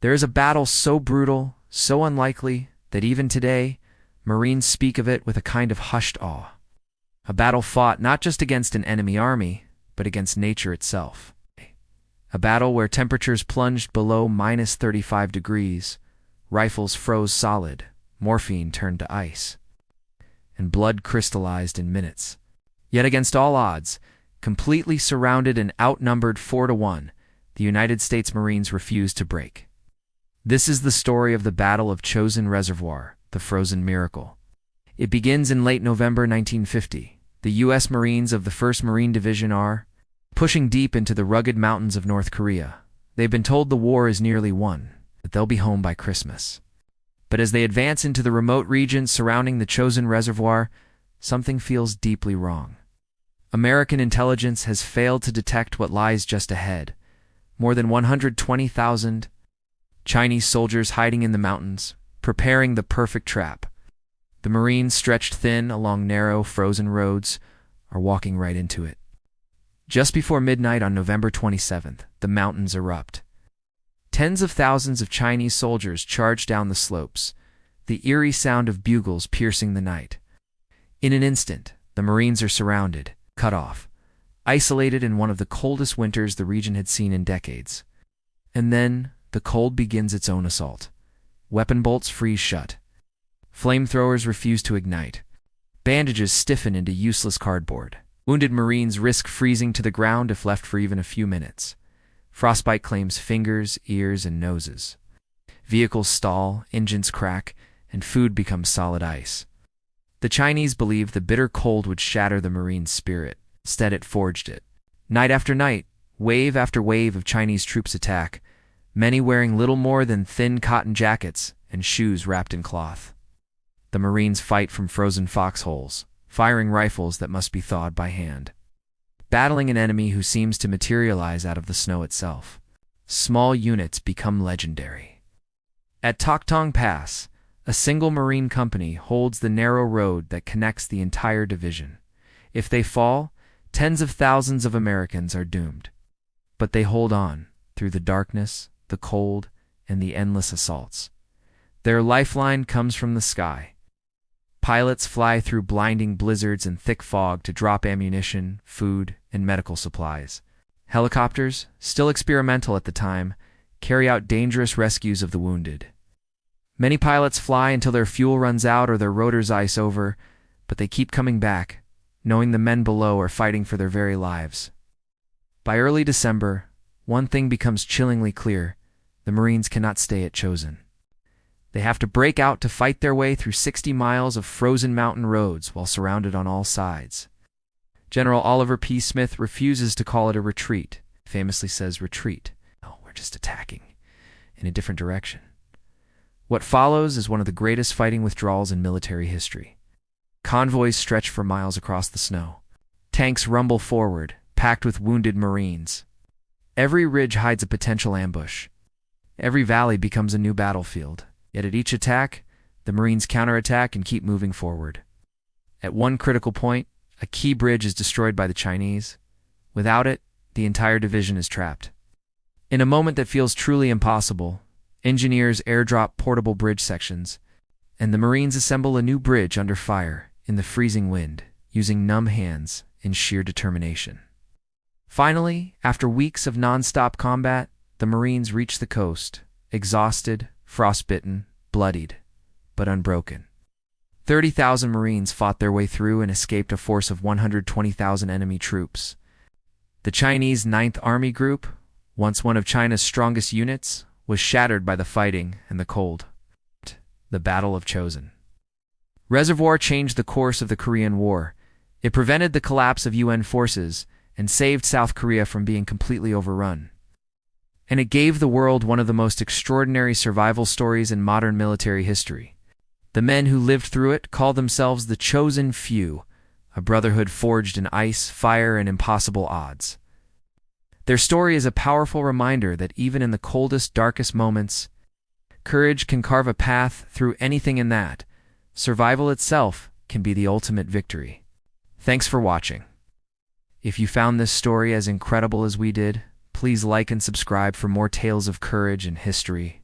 There is a battle so brutal, so unlikely, that even today, Marines speak of it with a kind of hushed awe. A battle fought not just against an enemy army, but against nature itself. A battle where temperatures plunged below -35 degrees, rifles froze solid, morphine turned to ice, and blood crystallized in minutes. Yet against all odds, completely surrounded and outnumbered 4-1, the United States Marines refused to break. This is the story of the Battle of Chosin Reservoir, the frozen miracle. It begins in late November 1950. The U.S. Marines of the 1st Marine Division are pushing deep into the rugged mountains of North Korea. They've been told the war is nearly won, that they'll be home by Christmas. But as they advance into the remote regions surrounding the Chosin Reservoir, something feels deeply wrong. American intelligence has failed to detect what lies just ahead. More than 120,000 Chinese soldiers hiding in the mountains, preparing the perfect trap. The Marines, stretched thin along narrow, frozen roads, are walking right into it. Just before midnight on November 27th, the mountains erupt. Tens of thousands of Chinese soldiers charge down the slopes, the eerie sound of bugles piercing the night. In an instant, the Marines are surrounded, cut off, isolated in one of the coldest winters the region had seen in decades. And then, the cold begins its own assault. Weapon bolts freeze shut. Flamethrowers refuse to ignite. Bandages stiffen into useless cardboard. Wounded Marines risk freezing to the ground if left for even a few minutes. Frostbite claims fingers, ears, and noses. Vehicles stall, engines crack, and food becomes solid ice. The Chinese believed the bitter cold would shatter the Marines' spirit. Instead, it forged it. Night after night, wave after wave of Chinese troops attack, many wearing little more than thin cotton jackets and shoes wrapped in cloth. The Marines fight from frozen foxholes, firing rifles that must be thawed by hand, battling an enemy who seems to materialize out of the snow itself. Small units become legendary. At Toktung Pass, a single Marine company holds the narrow road that connects the entire division. If they fall, tens of thousands of Americans are doomed. But they hold on, through the darkness, the cold, and the endless assaults. Their lifeline comes from the sky. Pilots fly through blinding blizzards and thick fog to drop ammunition, food, and medical supplies. Helicopters, still experimental at the time, carry out dangerous rescues of the wounded. Many pilots fly until their fuel runs out or their rotors ice over, but they keep coming back, knowing the men below are fighting for their very lives. By early December, one thing becomes chillingly clear: the Marines cannot stay at Chosin. They have to break out to fight their way through 60 miles of frozen mountain roads while surrounded on all sides. General Oliver P. Smith refuses to call it a retreat, famously says, "Retreat. No, we're just attacking, in a different direction." What follows is one of the greatest fighting withdrawals in military history. Convoys stretch for miles across the snow. Tanks rumble forward, packed with wounded Marines. Every ridge hides a potential ambush. Every valley becomes a new battlefield. Yet at each attack, the Marines counterattack and keep moving forward. At one critical point, a key bridge is destroyed by the Chinese. Without it, the entire division is trapped. In a moment that feels truly impossible, engineers airdrop portable bridge sections, and the Marines assemble a new bridge under fire in the freezing wind, using numb hands in sheer determination. Finally, after weeks of non-stop combat, the Marines reach the coast, exhausted, frostbitten, bloodied, but unbroken. 30,000 Marines fought their way through and escaped a force of 120,000 enemy troops. The Chinese 9th Army Group, once one of China's strongest units, was shattered by the fighting and the cold. The Battle of Chosin Reservoir changed the course of the Korean War. It prevented the collapse of UN forces and saved South Korea from being completely overrun. And it gave the world one of the most extraordinary survival stories in modern military history. The men who lived through it called themselves the Chosen Few, a brotherhood forged in ice, fire, and impossible odds. Their story is a powerful reminder that even in the coldest, darkest moments, courage can carve a path through anything, and that survival itself can be the ultimate victory. Thanks for watching. If you found this story as incredible as we did, please like and subscribe for more tales of courage and history.